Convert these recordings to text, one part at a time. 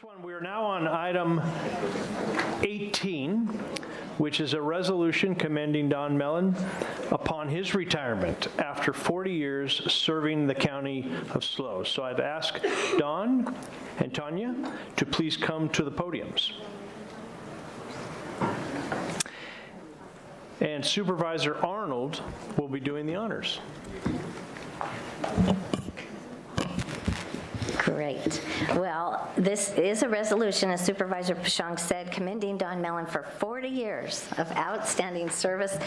First one, we are now on item 18, which is a resolution commending Don Melin upon his retirement after 40 years serving the county of SLO. So I've asked Don and Tanya to please come to the podiums. And Supervisor Arnold will be doing the honors. Great. Well, this is a resolution, as Supervisor Pashang said, commending Don Melin for 40 years of outstanding service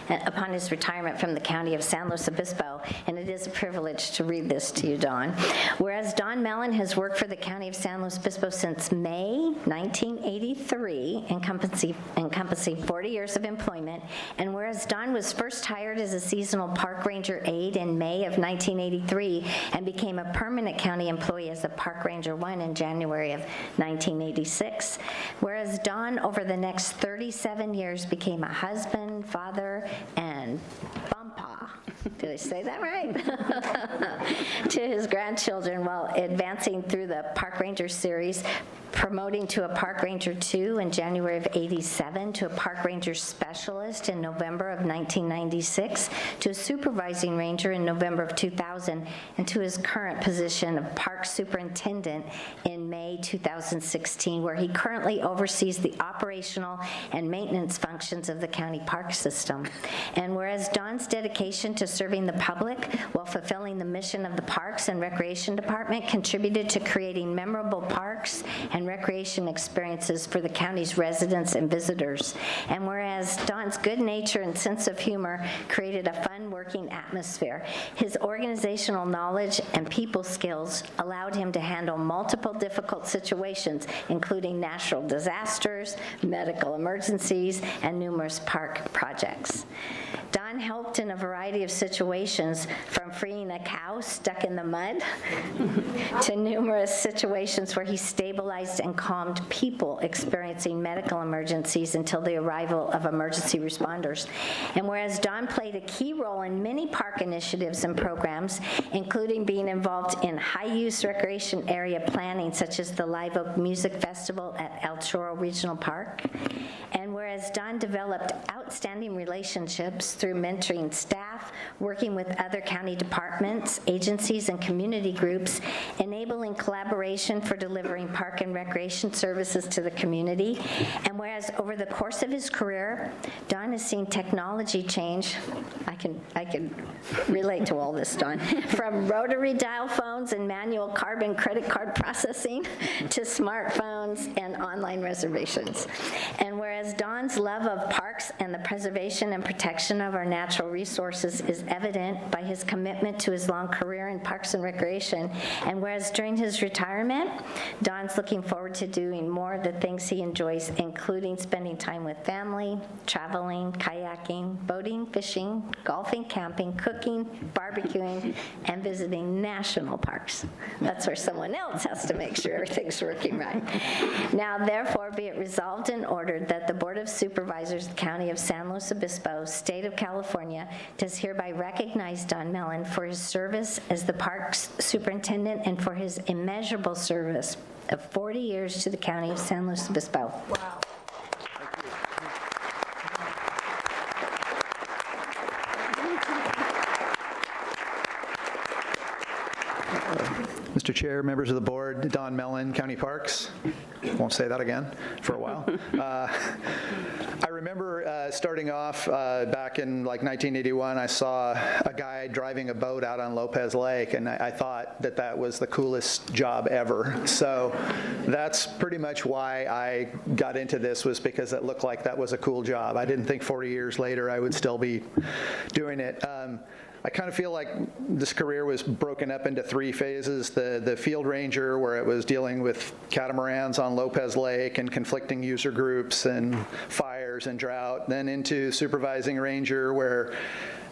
upon his retirement from the County of San Luis Obispo, and it is a privilege to read this to you, Don. Whereas Don Melin has worked for the County of San Luis Obispo since May 1983, encompassing 40 years of employment, and whereas Don was first hired as a seasonal park ranger aide in May of 1983 and became a permanent county employee as a Park Ranger 1 in January of 1986. Whereas Don, over the next 37 years, became a husband, father, and bumpa. Did I say that right? To his grandchildren while advancing through the Park Ranger series, promoting to a Park Ranger 2 in January of 87, to a Park Ranger Specialist in November of 1996, to a Supervising Ranger in November of 2000, and to his current position of Parks Superintendent in May 2016, where he currently oversees the operational and maintenance functions of the county park system. And whereas Don's dedication to serving the public while fulfilling the mission of the Parks and Recreation Department contributed to creating memorable parks and recreation experiences for the county's residents and visitors. And whereas Don's good nature and sense of humor created a fun working atmosphere, his organizational knowledge and people skills allowed him to handle multiple difficult situations, including natural disasters, medical emergencies, and numerous park projects. Don helped in a variety of situations, from freeing a cow stuck in the mud to numerous situations where he stabilized and calmed people experiencing medical emergencies until the arrival of emergency responders. And whereas Don played a key role in many park initiatives and programs, including being involved in high-use recreation area planning, such as the Live Oak Music Festival at El Chorro Regional Park, and whereas Don developed outstanding relationships through mentoring staff, working with other county departments, agencies, and community groups, enabling collaboration for delivering park and recreation services to the community. And whereas over the course of his career, Don has seen technology change, I can relate to all this, Don, from rotary dial phones and manual carbon credit card processing to smartphones and online reservations. And whereas Don's love of parks and the preservation and protection of our natural resources is evident by his commitment to his long career in parks and recreation, and whereas during his retirement, Don's looking forward to doing more of the things he enjoys, including spending time with family, traveling, kayaking, boating, fishing, golfing, camping, cooking, barbecuing, and visiting national parks. That's where someone else has to make sure everything's working right. Now, therefore, be it resolved and ordered that the Board of Supervisors, the County of San Luis Obispo, State of California, does hereby recognize Don Melin for his service as the Parks Superintendent and for his immeasurable service of 40 years to the County of San Luis Obispo. Wow. Mr. Chair, members of the board, Don Melin, County Parks. Won't say that again for a while. I remember starting off back in like 1981, I saw a guy driving a boat out on Lopez Lake, and I thought that that was the coolest job ever. So that's pretty much why I got into this, was because it looked like that was a cool job. I didn't think 40 years later I would still be doing it. I kind of feel like this career was broken up into three phases. The field ranger, where it was dealing with catamarans on Lopez Lake and conflicting user groups and fires and drought. Then into supervising ranger, where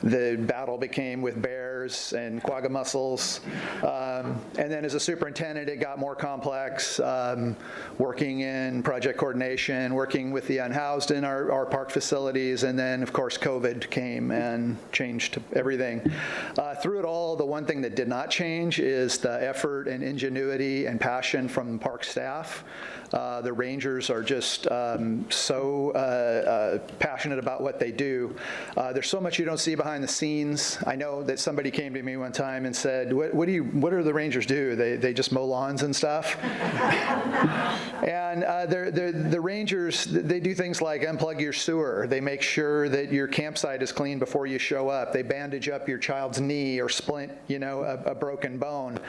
the battle became with bears bears and quagga mussels. And then as a superintendent, it got more complex, working in project coordination, working with the unhoused in our park facilities, and then, of course, COVID came and changed everything. Through it all, the one thing that did not change is the effort and ingenuity and passion from the park staff. The rangers are just so passionate about what they do. There's so much you don't see behind the scenes. I know that somebody came to me one time and said, what do the rangers do? They just mow lawns and stuff? And the rangers, they do things like unplug your sewer. They make sure that your campsite is clean before you show up. They bandage up your child's knee or splint, a broken bone.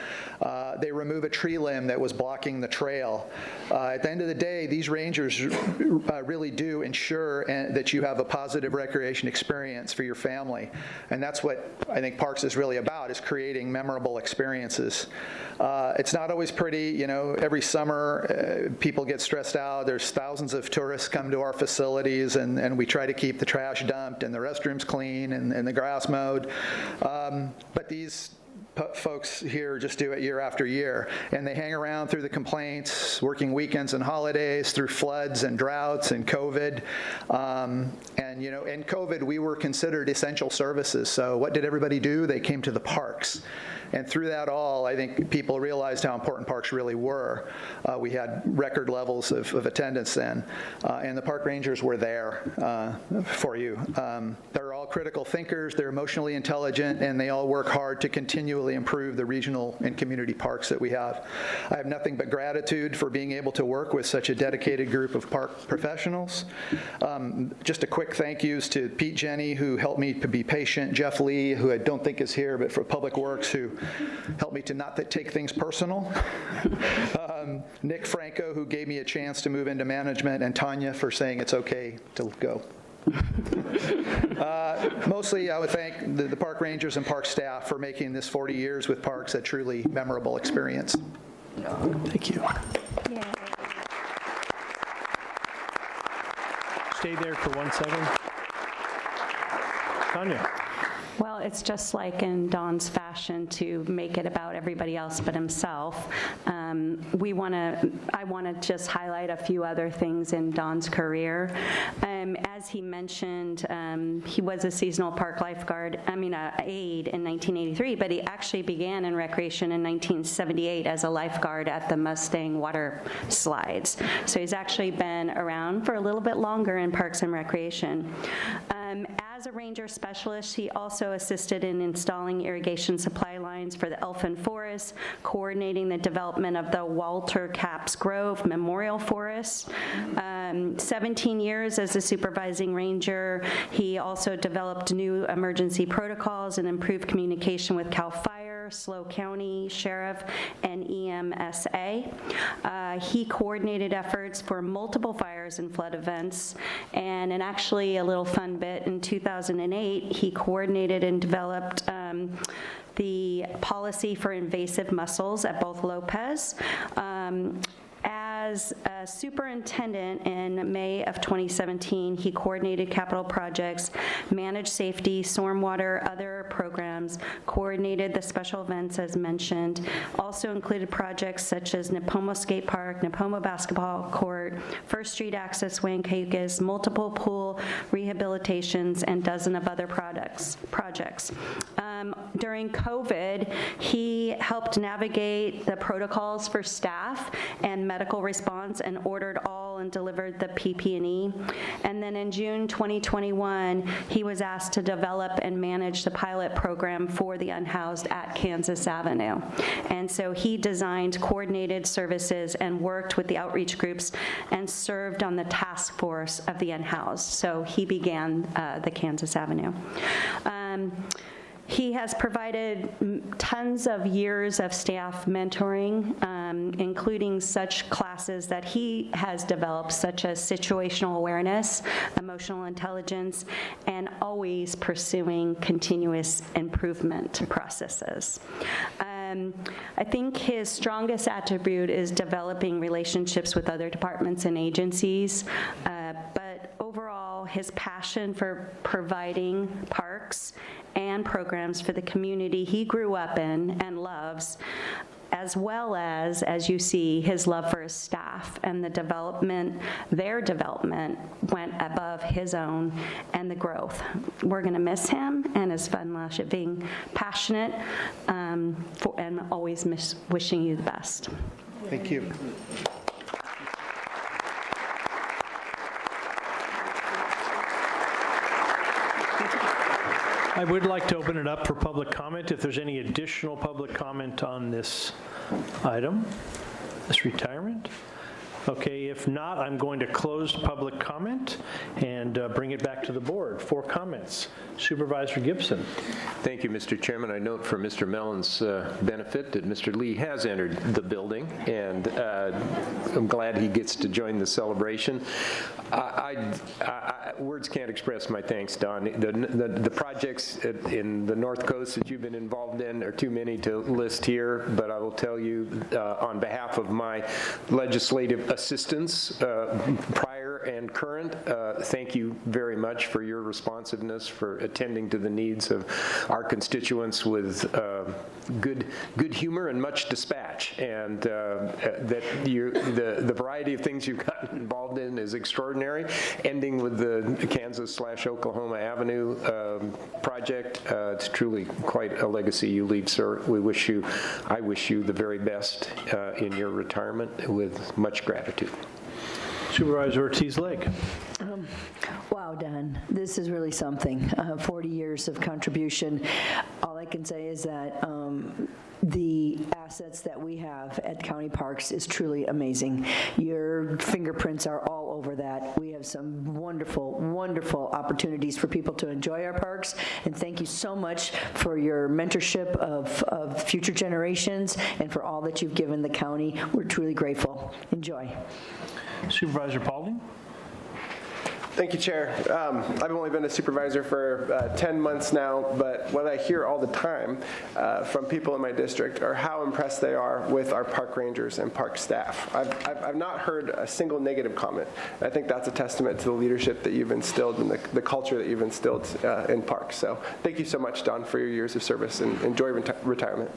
They remove a tree limb that was blocking the trail. At the end of the day, these rangers really do ensure that you have a positive recreation experience for your family. And that's what I think Parks is really about, is creating memorable experiences. It's not always pretty. Every summer people get stressed out. There's thousands of tourists come to our facilities, and we try to keep the trash dumped and the restrooms clean and the grass mowed. But these folks here just do it year after year, and they hang around through the complaints, working weekends and holidays, through floods and droughts and COVID. And in COVID, we were considered essential services. So what did everybody do? They came to the parks. And through that all, I think people realized how important parks really were. We had record levels of attendance then, and the park rangers were there for you. They're all critical thinkers, they're emotionally intelligent, and they all work hard to continually improve the regional and community parks that we have. I have nothing but gratitude for being able to work with such a dedicated group of park professionals. Just a quick thank yous to Pete Jenny, who helped me to be patient, Jeff Lee, who I don't think is here, but for Public Works, who helped me to not take things personal. Nick Franco, who gave me a chance to move into management, and Tanya for saying it's okay to go. Mostly, I would thank the park rangers and park staff for making this 40 years with parks a truly memorable experience. Thank you. Yay. Stay there for 1 second. Tanya. Well, it's just like in Don's fashion to make it about everybody else but himself. I want to just highlight a few other things in Don's career. As he mentioned, he was a seasonal park aide in 1983, but he actually began in recreation in 1978 as a lifeguard at the Mustang water slides. So he's actually been around for a little bit longer in Parks and Recreation. As a ranger specialist, he also assisted in installing irrigation supply lines for the Elfin Forest, coordinating the development of the Walter Capps Grove Memorial Forest. 17 years as a supervising ranger. He also developed new emergency protocols and improved communication with CAL FIRE, SLO County Sheriff, and EMSA. He coordinated efforts for multiple fires and flood events, and actually a little fun bit, in 2008, he coordinated and developed the policy for invasive mussels at both Lopez. As a superintendent in May of 2017, he coordinated capital projects, managed safety, stormwater, other programs, coordinated the special events as mentioned, also included projects such as Nipomo Skate Park, Nipomo Basketball Court, First Street Access Way in Cayugas, multiple pool rehabilitations, and dozen of other projects. During COVID, he helped navigate the protocols for staff and medical response and ordered all and delivered the PP&E. And then in June 2021, he was asked to develop and manage the pilot program for the unhoused at Kansas Avenue. And so he designed coordinated services and worked with the outreach groups and served on the task force of the unhoused. So he began the Kansas Avenue. He has provided tons of years of staff mentoring, including such classes that he has developed, such as situational awareness, emotional intelligence, and always pursuing continuous improvement processes. I think his strongest attribute is developing relationships with other departments and agencies, but overall, his passion for providing parks and programs for the community he grew up in and loves, as well as you see, his love for his staff and their development went above his own and the growth. We're going to miss him and his fun-loving, passionate, and always wishing you the best. Thank you. I would like to open it up for public comment if there's any additional public comment on this item, this retirement. Okay, if not, I'm going to close public comment and bring it back to the board for comments. Supervisor Gibson. Thank you, Mr. Chairman. I note for Mr. Melin's benefit that Mr. Lee has entered the building, and I'm glad he gets to join the celebration. Words can't express my thanks, Don. The projects in the North Coast that you've been involved in are too many to list here, but I will tell you on behalf of my legislative assistants, prior and current, thank you very much for your responsiveness, for attending to the needs of our constituents with good humor and much dispatch, and that the variety of things you've gotten involved in is extraordinary, ending with the Kansas/Oklahoma Avenue project. It's truly quite a legacy you leave, sir. I wish you the very best in your retirement with much gratitude. Supervisor Ortiz-Lake. Wow, Don, this is really something. 40 years of contribution. All I can say is that the assets that we have at County Parks is truly amazing. Your fingerprints are all over that. We have some wonderful, wonderful opportunities for people to enjoy our parks, and thank you so much for your mentorship of future generations and for all that you've given the county. We're truly grateful. Enjoy. Supervisor Paulding. Thank you, Chair. I've only been a supervisor for 10 months now, but what I hear all the time from people in my district are how impressed they are with our park rangers and park staff. I've not heard a single negative comment. I think that's a testament to the leadership that you've instilled and the culture that you've instilled in parks. So thank you so much, Don, for your years of service, and enjoy retirement.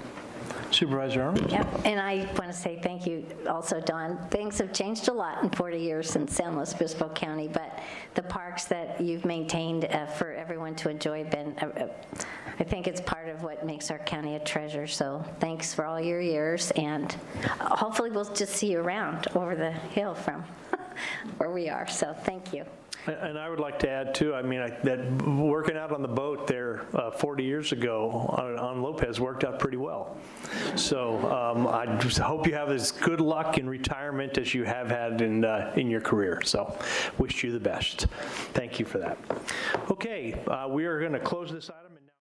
Supervisor Arnold. Yep, and I want to say thank you also, Don. Things have changed a lot in 40 years in San Luis Obispo County, but the parks that you've maintained for everyone to enjoy, I think it's part of what makes our county a treasure. So thanks for all your years, and hopefully we'll just see you around over the hill from where we are. So thank you. And I would like to add, too, that working out on the boat there 40 years ago on Lopez worked out pretty well. So I just hope you have as good luck in retirement as you have had in your career. So wish you the best. Thank you for that. Okay, we are going to close this item.